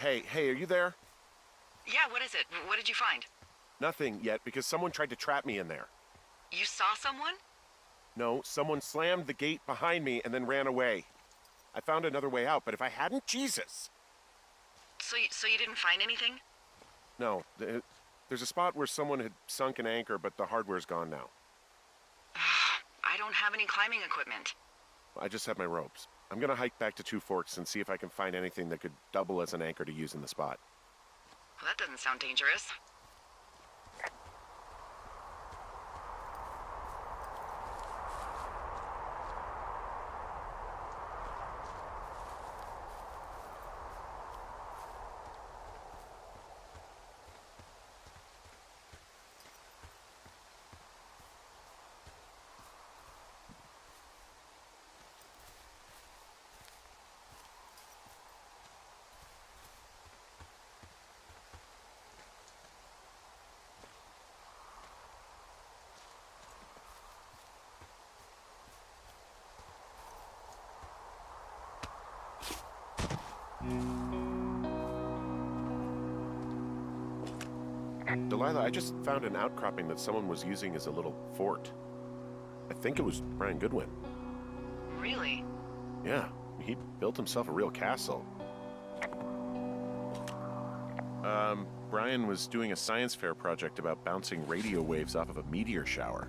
Hey, are you there? Yeah, what is it? What did you find? Nothing yet, because someone tried to trap me in there. You saw someone? No, someone slammed the gate behind me and then ran away. I found another way out, but if I hadn't, Jesus! So you didn't find anything? No, there's a spot where someone had sunk an anchor, but the hardware's gone now. I don't have any climbing equipment. I just have my ropes. I'm gonna hike back to Two Forks and see if I can find anything that could double as an anchor to use in the spot. Well, that doesn't sound dangerous. Delilah, I just found an outcropping that someone was using as a little fort. I think it was Brian Goodwin. Really? Yeah, he built himself a real castle. Brian was doing a science fair project about bouncing radio waves off of a meteor shower.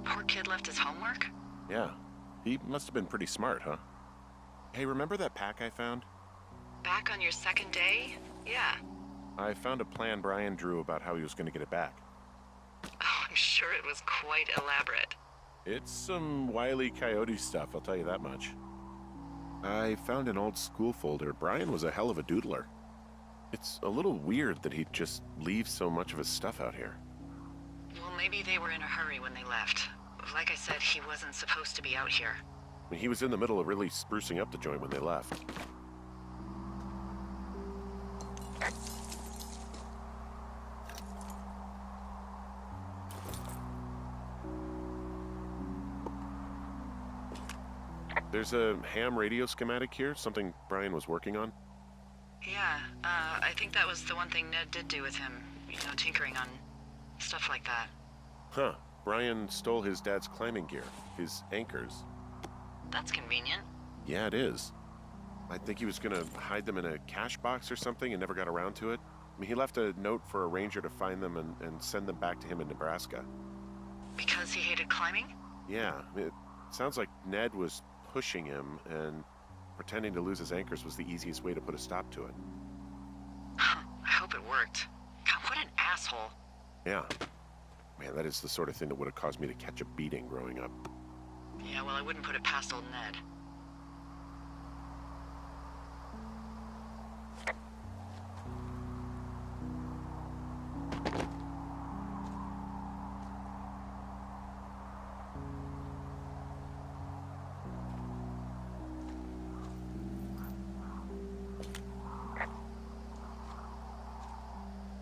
Poor kid left his homework? Yeah, he must have been pretty smart, huh? Hey, remember that pack I found? Back on your second day? Yeah. I found a plan Brian drew about how he was going to get it back. Oh, I'm sure it was quite elaborate. It's some Wile E. Coyote stuff, I'll tell you that much. I found an old school folder. Brian was a hell of a doodler. It's a little weird that he'd just leave so much of his stuff out here. Well, maybe they were in a hurry when they left. Like I said, he wasn't supposed to be out here. I mean, he was in the middle of really sprucing up the joint when they left. There's a ham radio schematic here, something Brian was working on. Yeah, I think that was the one thing Ned did do with him. You know, tinkering on stuff like that. Huh. Brian stole his dad's climbing gear, his anchors. That's convenient. Yeah, it is. I think he was gonna hide them in a cash box or something and never got around to it. I mean, he left a note for a ranger to find them and send them back to him in Nebraska. Because he hated climbing? Yeah, it sounds like Ned was pushing him, and pretending to lose his anchors was the easiest way to put a stop to it. I hope it worked. God, what an asshole. Yeah. Man, that is the sort of thing that would have caused me to catch a beating growing up. Yeah, well, I wouldn't put it past old Ned.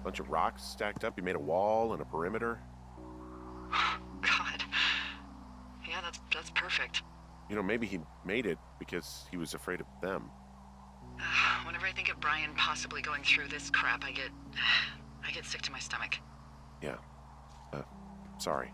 Bunch of rocks stacked up. He made a wall and a perimeter. God. Yeah, that's perfect. You know, maybe he made it because he was afraid of them. Whenever I think of Brian possibly going through this crap, I get sick to my stomach. Yeah. Sorry.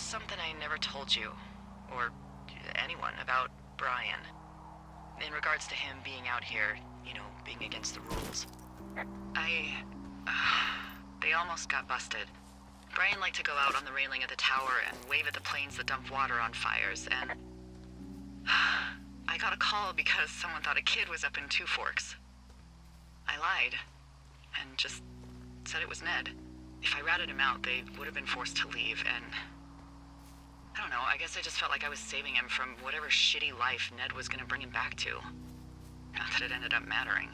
something I never told you, or anyone, about Brian. In regards to him being out here, being against the rules. They almost got busted. Brian liked to go out on the railing of the tower and wave at the planes that dump water on fires, and I got a call because someone thought a kid was up in Two Forks. I lied, and just said it was Ned. If I ratted him out, they would have been forced to leave, and I don't know, I guess I just felt like I was saving him from whatever shitty life Ned was gonna bring him back to. Not that it ended up mattering.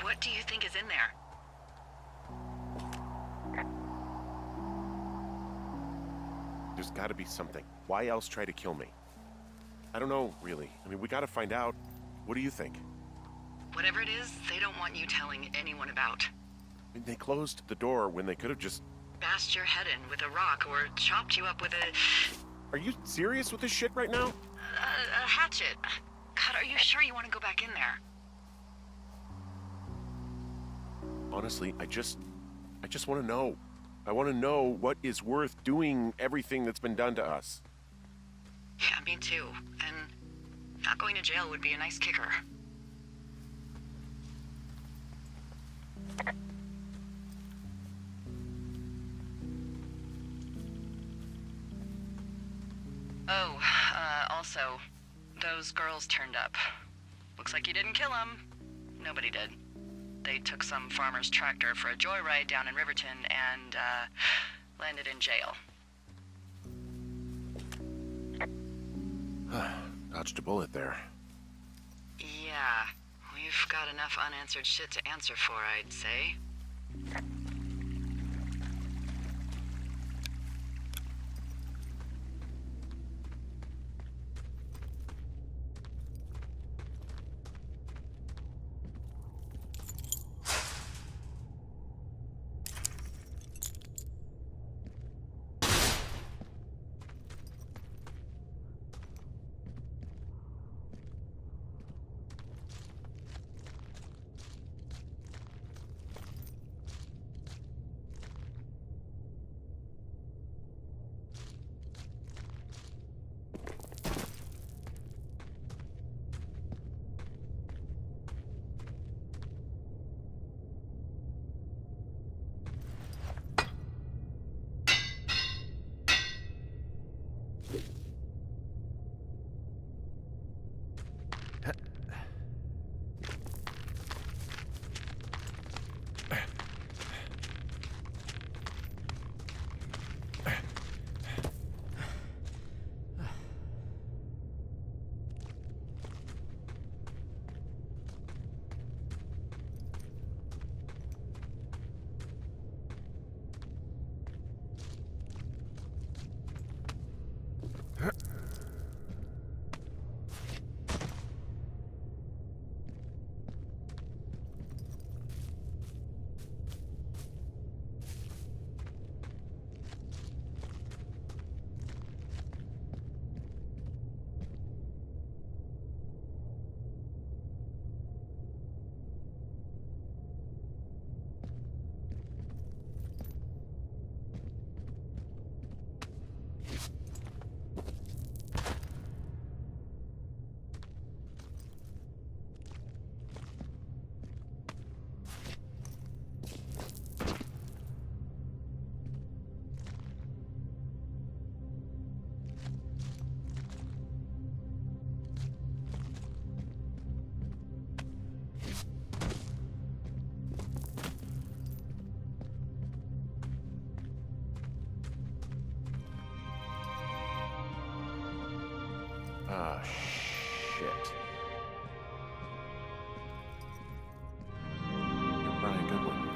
What do you think is in there? There's gotta be something. Why else try to kill me? I don't know, really. I mean, we gotta find out. What do you think? Whatever it is, they don't want you telling anyone about. I mean, they closed the door when they could have just... Bashed your head in with a rock or chopped you up with a... Are you serious with this shit right now? a hatchet. God, are you sure you want to go back in there? Honestly, I just want to know. I want to know what is worth doing everything that's been done to us. Yeah, me too. And not going to jail would be a nice kicker. Oh, also, those girls turned up. Looks like you didn't kill them. Nobody did. They took some farmer's tractor for a joyride down in Riverton and, landed in jail. Dodged a bullet there. Yeah, we've got enough unanswered shit to answer for, I'd say. Ah, shit. You're Brian Goodwin.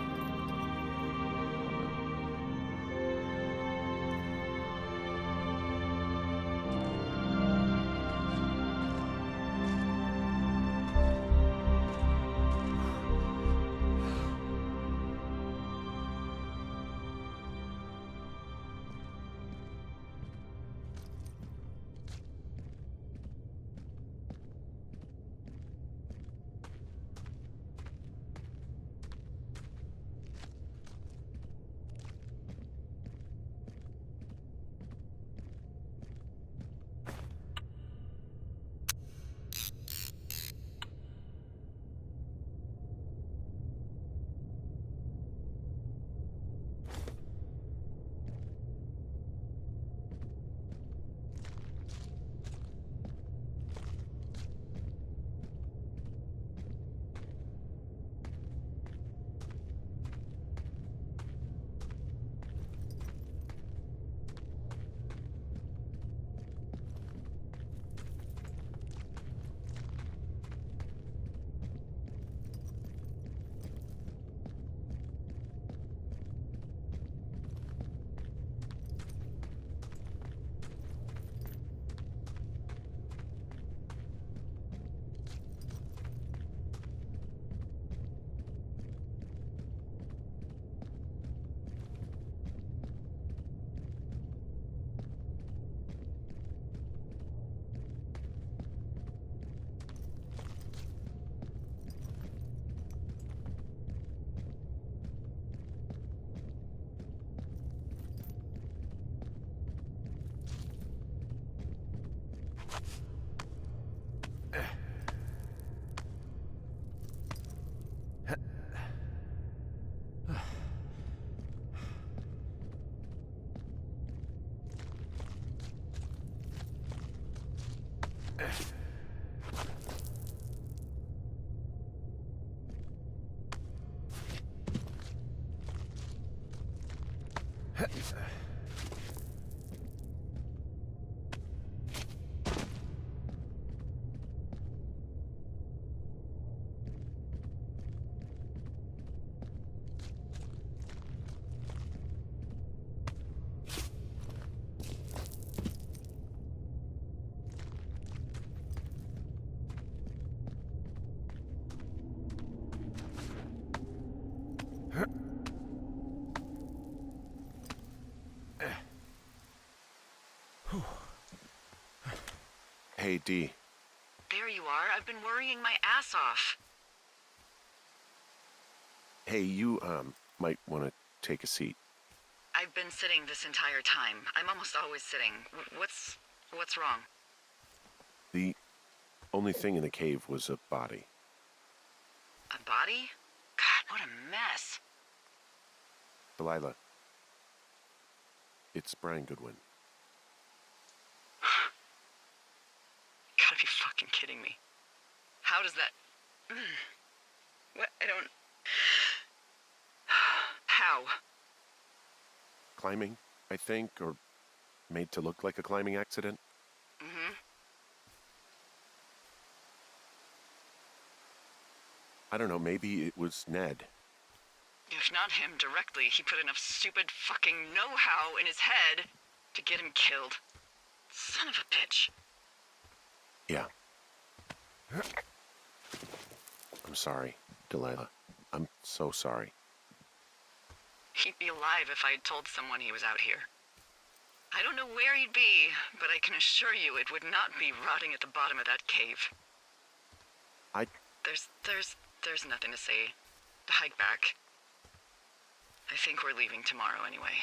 Hey, Dee. There you are. I've been worrying my ass off. Hey, you, might want to take a seat. I've been sitting this entire time. I'm almost always sitting. What's wrong? The only thing in the cave was a body. A body? God, what a mess. Delilah. It's Brian Goodwin. Gotta be fucking kidding me. How does that... What? I don't... How? Climbing, I think, or made to look like a climbing accident. Mm-hmm. I don't know, maybe it was Ned. If not him directly, he put enough stupid fucking know-how in his head to get him killed. Son of a bitch. Yeah. I'm sorry, Delilah. I'm so sorry. He'd be alive if I had told someone he was out here. I don't know where he'd be, but I can assure you it would not be rotting at the bottom of that cave. There's nothing to say. Hike back. I think we're leaving tomorrow anyway.